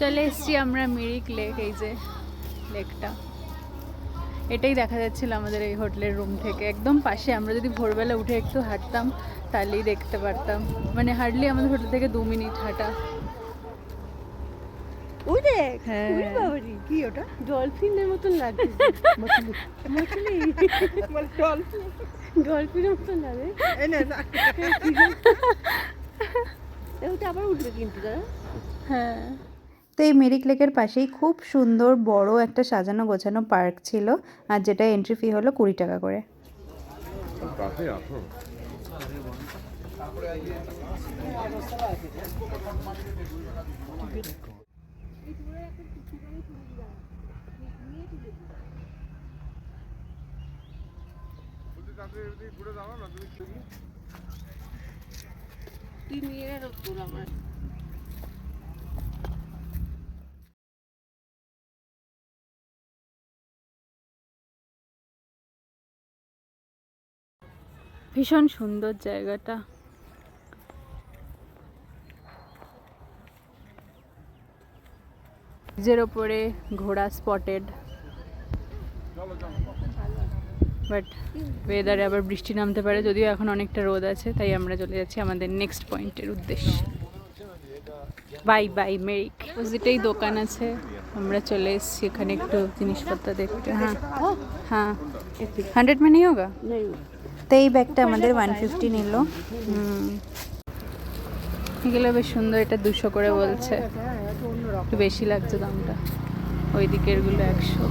চলে এসছি আমরা মিরিক লেক। এই যে লেকটা, এটাই দেখা যাচ্ছিল আমাদের এই হোটেলের রুম থেকে, একদম পাশে। আমরা যদি ভোরবেলা উঠে একটু হাঁটতাম তাহলেই দেখতে পারতাম, মানে হার্ডলি আমাদের হোটেল থেকে 2 মিনিট হাঁটা। ওই দেখ, হ্যাঁ। ওরে বাবারে, কি ওটা? ডলফিনের মতন লাগছে। মছলি মছলি ডলফিনের মতন লাগে। এই না ওটা আবার উঠবে কিন্তু দাদা। হ্যাঁ, তো এই মিরিক লেকের পাশেই খুব সুন্দর বড় একটা সাজানো গোছানো পার্ক ছিল, আর যেটা এন্ট্রি ফি হলো 20 টাকা করে। ভীষণ সুন্দর জায়গাটা। ব্রিজের ওপরে ঘোড়া স্পটেড, বাট ওয়েদারে আবার বৃষ্টি নামতে পারে, যদিও এখন অনেকটা রোদ আছে। তাই আমরা চলে যাচ্ছি আমাদের নেক্সট পয়েন্টের উদ্দেশ্যে। Bye bye Mirik. অপোজিটেই দোকান আছে, আমরা চলে এসেছি এখানে একটু জিনিসপত্র দেখতে। হ্যাঁ হ্যাঁ, 100 में नहीं होगा। তো এই ব্যাগটা আমাদের 150 নিল। এগুলো বেশ সুন্দর, এটা 200 করে বলছে, একটু বেশি লাগছে দামটা। ওই দিকেরগুলো 100।